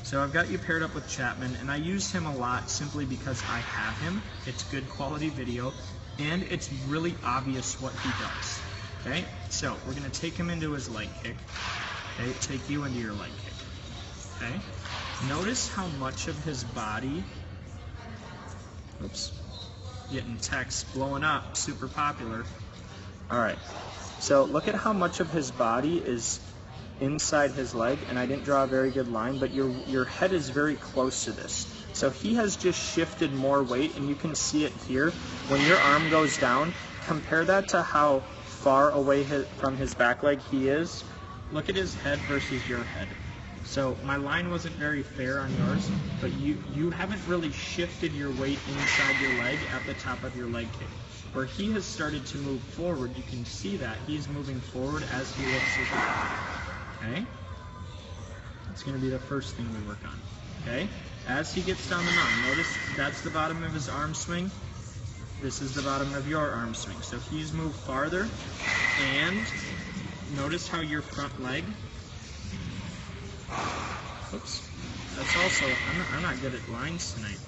So I've got you paired up with Chapman, and I use him a lot simply because I have him. It's good quality video, and it's really obvious what he does. Okay, so we're gonna take him into his leg kick. Okay, take you into your leg kick. Okay, notice how much of his body, oops, getting texts blowing up, super popular. All right, so look at how much of his body is inside his leg, and I didn't draw a very good line, but your head is very close to this. So he has just shifted more weight, and you can see it here. When your arm goes down, compare that to how far away from his back leg he is. Look at his head versus your head. So my line wasn't very fair on yours, but you haven't really shifted your weight inside your leg at the top of your leg kick. Where he has started to move forward, you can see that he's moving forward as he lifts his leg. Okay? That's going to be the first thing we work on. Okay? As he gets down the mountain, notice that's the bottom of his arm swing. This is the bottom of your arm swing. So he's moved farther, and notice how your front leg, oops, that's also, I'm not good at lines tonight.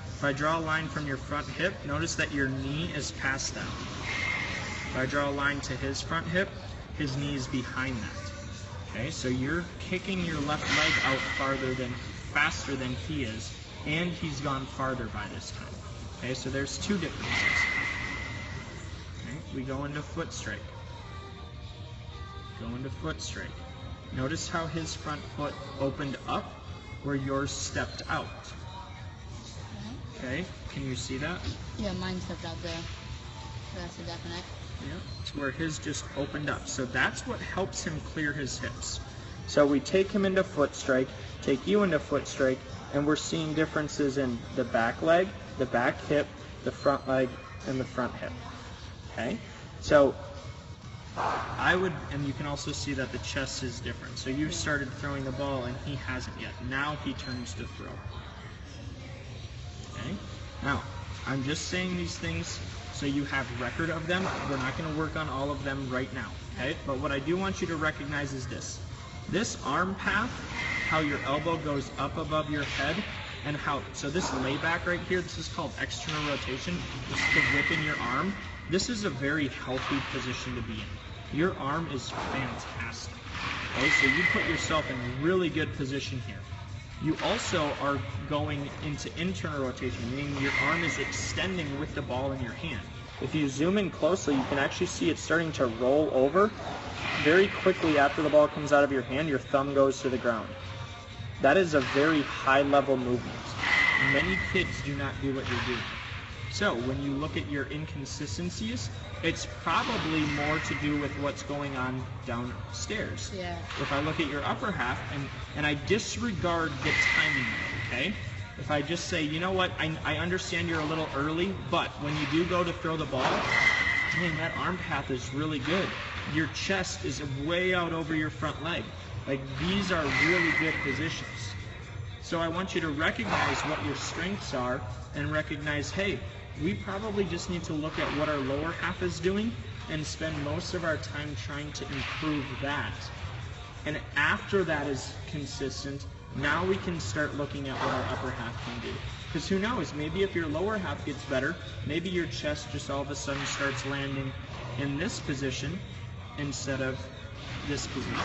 If I draw a line from your front hip, notice that your knee is past that. If I draw a line to his front hip, his knee is behind that. Okay, so you're kicking your left leg out faster than he is, and he's gone farther by this time. Okay, so there's two differences. Okay, we go into foot strike. Go into foot strike. Notice how his front foot opened up where yours stepped out. Okay, can you see that? Yeah, mine stepped out there. So that's a definite. Yeah, it's where his just opened up. So that's what helps him clear his hips. So we take him into foot strike, take you into foot strike, and we're seeing differences in the back leg, the back hip, the front leg, and the front hip. Okay? So I would, and you can also see that the chest is different. So you've started throwing the ball and he hasn't yet. Now he turns to throw. Okay? Now, I'm just saying these things so you have record of them. We're not going to work on all of them right now. Okay? But what I do want you to recognize is this. This arm path, how your elbow goes up above your head, and how, so this layback right here, this is called external rotation, just the whip in your arm. This is a very healthy position to be in. Your arm is fantastic. Okay, so you put yourself in a really good position here. You also are going into internal rotation, meaning your arm is extending with the ball in your hand. If you zoom in closely, you can actually see it starting to roll over. Very quickly after the ball comes out of your hand, your thumb goes to the ground. That is a very high level movement. Many kids do not do what you're doing. So when you look at your inconsistencies, it's probably more to do with what's going on downstairs. Yeah. If I look at your upper half and I disregard the timing, okay? If I just say, you know what, I understand you're a little early, but when you do go to throw the ball, man, that arm path is really good. Your chest is way out over your front leg. Like, these are really good positions. So I want you to recognize what your strengths are and recognize, hey, we probably just need to look at what our lower half is doing and spend most of our time trying to improve that. And after that is consistent, now we can start looking at what our upper half can do. Because who knows, maybe if your lower half gets better, maybe your chest just all of a sudden starts landing in this position instead of this position.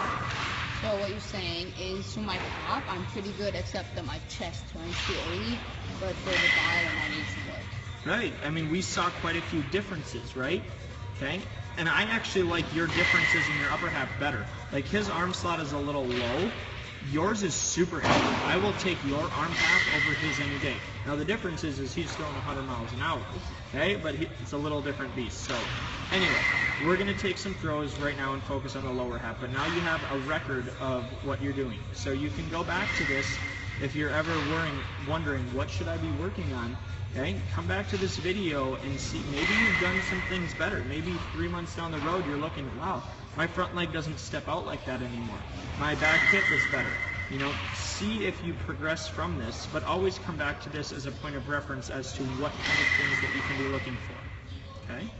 So what you're saying is, for my top, I'm pretty good, except that my chest turns too early, but for the bottom, I need some work. Right. I mean, we saw quite a few differences, right? Okay. And I actually like your differences in your upper half better. Like, his arm slot is a little low. Yours is super heavy. I will take your arm half over his any day. Now, the difference is he's throwing 100 miles an hour. Okay? But it's a little different beast. So, anyway, we're going to take some throws right now and focus on the lower half. But now you have a record of what you're doing. So you can go back to this if you're ever wondering, what should I be working on? Okay, come back to this video and see, maybe you've done some things better. Maybe 3 months down the road, you're looking, wow, my front leg doesn't step out like that anymore. My back hip is better. You know, see if you progress from this, but always come back to this as a point of reference as to what kind of things that you can be looking for. Okay?